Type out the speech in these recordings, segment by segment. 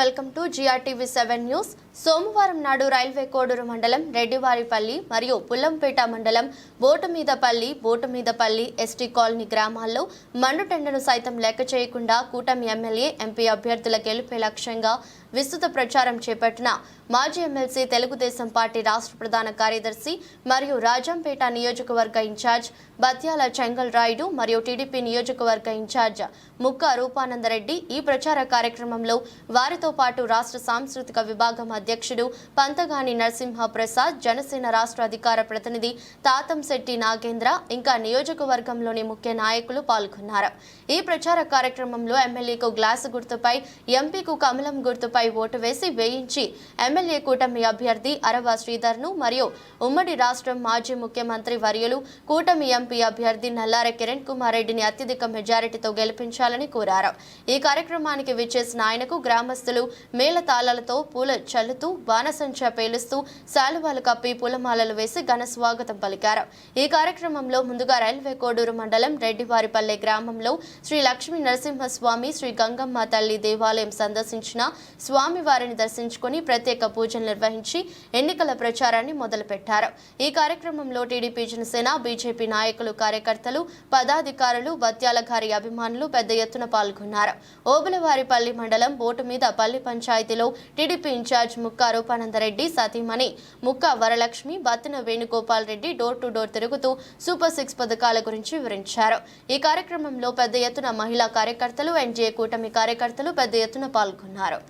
Welcome to GRTV 7 news. సోమవారం నాడు railway Koduru మండలం రెడ్డివారిపల్లి మరియు పుల్లంపేట మండలం బోటుమీదపల్లి ఎస్టీ కాలనీ గ్రామాల్లో మండుటెండను సైతం లెక్క చేయకుండా కూటమి ఎమ్మెల్యే ఎంపీ అభ్యర్థుల గెలుపే లక్ష్యంగా విస్తృత ప్రచారం చేపట్టిన మాజీ ఎమ్మెల్సీ తెలుగుదేశం పార్టీ రాష్ట్ర ప్రధాన కార్యదర్శి మరియు రాజంపేట నియోజకవర్గ ఇన్ఛార్జ్ బత్యాల చెంగల్ రాయుడు మరియు టీడీపీ నియోజకవర్గ ఇన్ఛార్జ్ ముక్క రూపానందరెడ్డి ఈ ప్రచార కార్యక్రమంలో వారితో పాటు రాష్ట్ర సాంస్కృతిక విభాగం అధ్యక్షుడు పంతగాని నరసింహ ప్రసాద్, జనసేన రాష్ట్ర అధికార ప్రతినిధి తాతంశెట్టి నాగేంద్ర ఇంకా నియోజకవర్గంలోని ముఖ్య నాయకులు పాల్గొన్నారు. ఈ ప్రచార కార్యక్రమంలో ఎమ్మెల్యేకు గ్లాసు గుర్తుపై, ఎంపీకు కమలం గుర్తుపై ఓటు వేసి వేయించి ఎమ్మెల్యే కూటమి అభ్యర్థి అరవ శ్రీధర్ను మరియు ఉమ్మడి రాష్ట్రం మాజీ ముఖ్యమంత్రి వర్యులు కూటమి ఎంపీ అభ్యర్థి నల్లారె కిరణ్ కుమార్ రెడ్డిని అత్యధిక మెజారిటీతో గెలిపించాలని కోరారు. ఈ కార్యక్రమానికి విచ్చేసిన ఆయనకు గ్రామస్తులు మేళతాళాలతో పూల చల్లుతూ, బాణసంచ పేలుస్తూ, శాలువాలు కప్పి పూలమాలలు వేసి ఘన స్వాగతం పలికారు. ఈ కార్యక్రమంలో ముందుగా రైల్వే కోడూరు మండలం రెడ్డివారిపల్లె గ్రామంలో శ్రీ లక్ష్మీ నరసింహస్వామి, శ్రీ గంగమ్మ తల్లి దేవాలయం సందర్శించిన స్వామివారిని దర్శించుకుని ప్రత్యేక పూజలు నిర్వహించి ఎన్నికల ప్రచారాన్ని మొదలుపెట్టారు. ఈ కార్యక్రమంలో టీడీపీ, జనసేన, బీజేపీ నాయకులు, కార్యకర్తలు, పదాధికారులు, బత్యాల గారి అభిమానులు పెద్ద ఎత్తున పాల్గొన్నారు. ఓబులవారిపల్లి మండలం బోటుమీదపల్లి పంచాయతీలో టీడీపీ ఇన్ఛార్జ్ ముక్క రూపానందరెడ్డి సతీమణి ముక్క Varalakshmi, Battina Venugopal Reddy door to door తిరుగుతూ సూపర్ 6 పథకాల గురించి వివరించారు. ఈ కార్యక్రమంలో పెద్ద ఎత్తున మహిళా కార్యకర్తలు, ఎన్డీఏ కూటమి కార్యకర్తలు పెద్ద ఎత్తున పాల్గొన్నారు.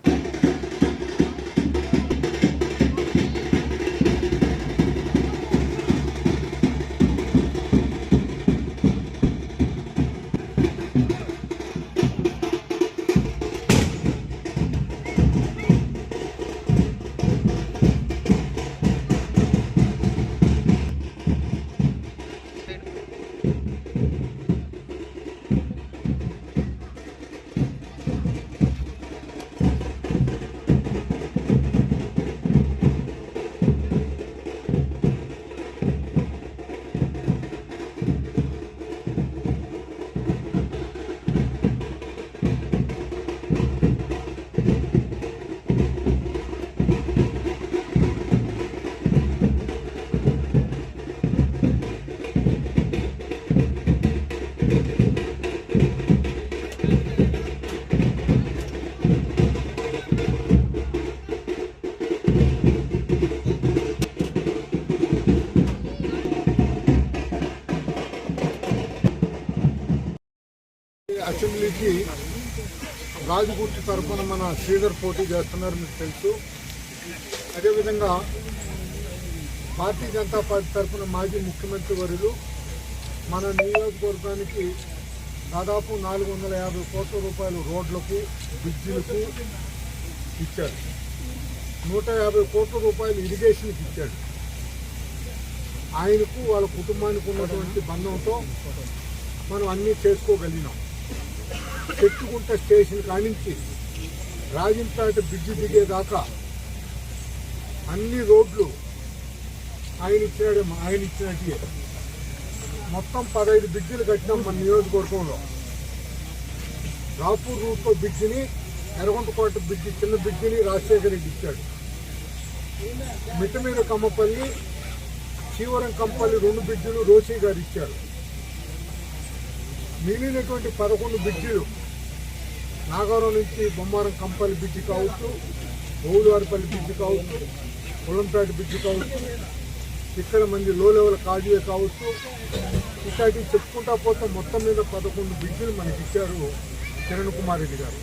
అసెంబ్లీకి రాజగుర్తి తరఫున మన శ్రీధర్ పోటీ చేస్తున్నారు, మీకు తెలుసు. అదేవిధంగా భారతీయ జనతా పార్టీ తరఫున మాజీ ముఖ్యమంత్రి వర్యులు మన నియోజకవర్గానికి దాదాపు 450 కోట్ల రూపాయలు రోడ్లకు, బ్రిడ్జిలకు ఇచ్చాడు. 150 కోట్ల రూపాయలు ఇరిగేషన్కి ఇచ్చాడు. ఆయనకు వాళ్ళ కుటుంబానికి ఉన్నటువంటి బంధంతో మనం అన్నీ చేసుకోగలిగినాం. చెట్టుకుంట స్టేషన్ కానించి రాజంపేట బ్రిడ్జి దిగేదాకా అన్ని రోడ్లు ఆయన ఇచ్చినట్టే. మొత్తం 15 బ్రిడ్జిలు కట్టినాం మన నియోజకవర్గంలో. రాపూర్ రూట్లో బ్రిడ్జిని, ఎర్రగొండకోట బ్రిడ్జి చిన్న బ్రిడ్జిని రాజశేఖర రెడ్డి ఇచ్చాడు. మిట్టమీద కమ్మపల్లి, చీవరం కంపల్లి 2 బ్రిడ్జిలు రోషి గారు ఇచ్చారు. మిగిలినటువంటి 11 బ్రిడ్జిలు నాగారం నుంచి బొమ్మారం కంపల్లి బ్రిడ్జి కావచ్చు, ఓవులవారిపల్లి బ్రిడ్జి కావచ్చు, పుల్లంపేట బ్రిడ్జి కావచ్చు, ఇక్కడ మంది లో లెవెల్ కాజువే కావచ్చు, ఇట్లాంటివి చెప్పుకుంటా పోతే మొత్తం మీద 11 బ్రిడ్జిలు మనకి ఇచ్చారు కిరణ్ కుమార్ రెడ్డి గారు.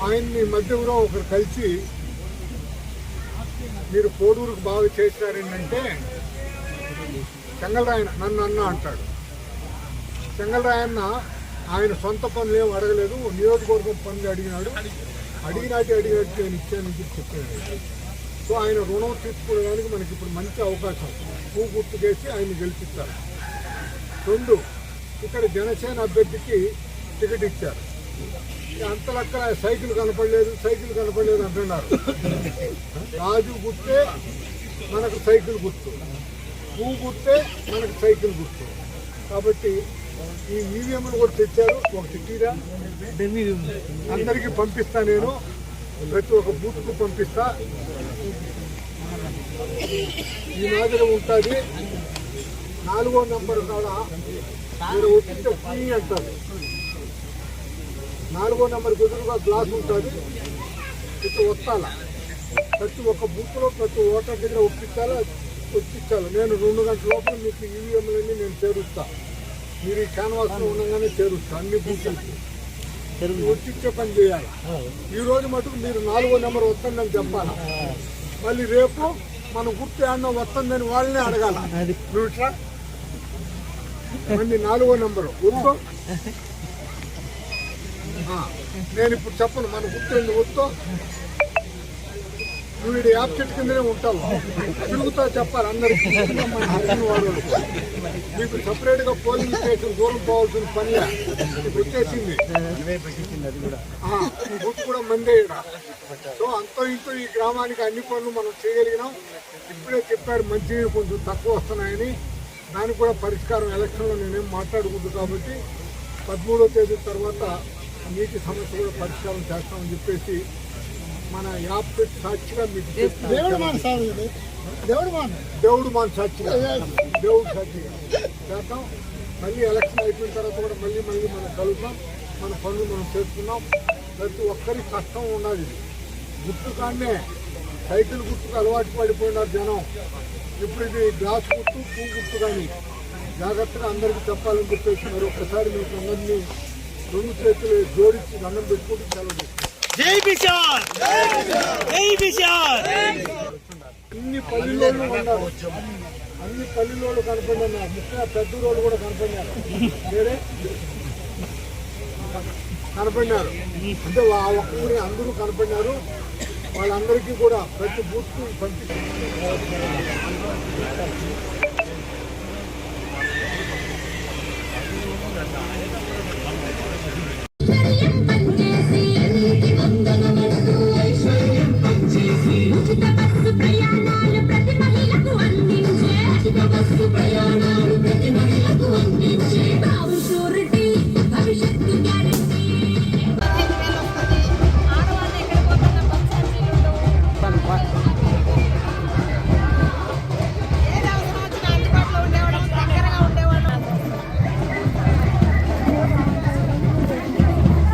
ఆయన్ని మధ్యలో ఒకరు కలిసి మీరు కోడూరుకు బాగా చేశారేంటంటే చెంగల్రాయన నన్ను అన్న అంటాడు. చెంగల్రాయన్న ఆయన సొంత పనులు ఏం అడగలేదు, నియోజకవర్గం పనులు అడిగినాడు. అడిగినట్టు నేను ఇచ్చానని చెప్పాను. సో ఆయన రుణం తీర్చుకోవడానికి మనకి ఇప్పుడు మంచి అవకాశం. పువ్వు గుర్తుకేసి ఆయన గెలిపిస్తారు. 2, ఇక్కడ జనసేన అభ్యర్థికి టికెట్ ఇచ్చారు. అంతలక్క సైకిల్ కనపడలేదు అంటున్నారు. రాజు గుర్తే మనకు సైకిల్ గుర్తు, పువ్వు గుర్తే మనకు సైకిల్ గుర్తు. కాబట్టి ఈ ఈవీఎంలు కూడా తెచ్చారు. ఒకటి తీరా అందరికీ పంపిస్తా, నేను ప్రతి ఒక్క బూత్కు పంపిస్తా. ఈ మాదిరి ఉంటుంది. 4వ నంబర్ కాడ మీరు వచ్చింటే ఫ్రీ అంటారు. 4వ నంబర్ ఎదురుగా గ్లాస్ ఉంటుంది. ఇట్లా వస్తాల ప్రతి ఒక్క బూత్లో ప్రతి ఓటర్ దగ్గర ఒప్పించాలి. నేను 2 గంటల లోపల మీకు ఈవీఎంలన్నీ నేను చేరుస్తా. మీరు ఈ క్యాన్వాస్లో ఉండగానే చేరుస్తా. అన్ని బూత్లకి ఒప్పించే పని చేయాలి. ఈ రోజు మటుకు మీరు 4వ నంబర్ వస్తుందని చెప్పాలి. మళ్ళీ రేపు మన గుర్తు ఏమన్నా వస్తుందని వాళ్ళనే అడగాల. నువ్వు ఇట్లా మళ్ళీ 4వ నంబరు వద్దు. నేను ఇప్పుడు చెప్పను మన గుర్తు ఏంది వద్దు. నువ్వు ఇది యాప్ చెట్టు కిందనే ఉంటావు. తిరుగుతా చెప్పాలి అందరికీ. వాడు మీకు సపరేట్గా పోలింగ్ స్టేషన్ దూరం పోవాల్సిన పని వచ్చేసింది. ఈ గుర్తు కూడా మందే. సో అంతో ఇంతో ఈ గ్రామానికి అన్ని పనులు మనం చేయగలిగినాం. ఇప్పుడే చెప్పారు మంచినీళ్ళు కొంచెం తక్కువ వస్తున్నాయని. దానికి కూడా పరిష్కారం ఎలక్షన్లో నేనేం మాట్లాడుకుంటు కాబట్టి 13వ తేదీ తర్వాత నీటి సమస్య కూడా పరిష్కారం చేస్తామని చెప్పేసి మన యాప్ పెట్టి సాక్షిగా మీకు దేవుడు మాన్ సాక్షిగా దేవుడు సాక్షిగా చేద్దాం. మళ్ళీ ఎలక్షన్ అయిపోయిన తర్వాత కూడా మళ్ళీ మనం కలుద్దాం. మన పనులు మనం చేసుకున్నాం. ప్రతి ఒక్కరికి కష్టం ఉన్నది. గుర్తు కానీ సైకిల్ గుర్తుకు అలవాటు పడిపోయినారు జనం. ఇప్పుడు ఇది గ్లాస్ గుర్తు, పూ గుర్తు కానీ జాగ్రత్తగా అందరికీ చెప్పాలని చెప్పేసి మరి ఒక్కసారి మీకు అందరినీ 2 చేతులు జోడించి దండం పెట్టుకుంటూ సెలవు చేస్తాం. ఇన్ని పల్లెల్లో ఉన్నారు. అన్ని పల్లెల్లో కనపడినారు. ముఖ్యంగా పెద్ద రోడ్డు కూడా కనపడినారు. వేరే కనపడినారు. అంటే ఆ ఒక్క ఊరి అందరూ కనపడినారు. వాళ్ళందరికీ కూడా ప్రతి బూత్కు పంపించారు.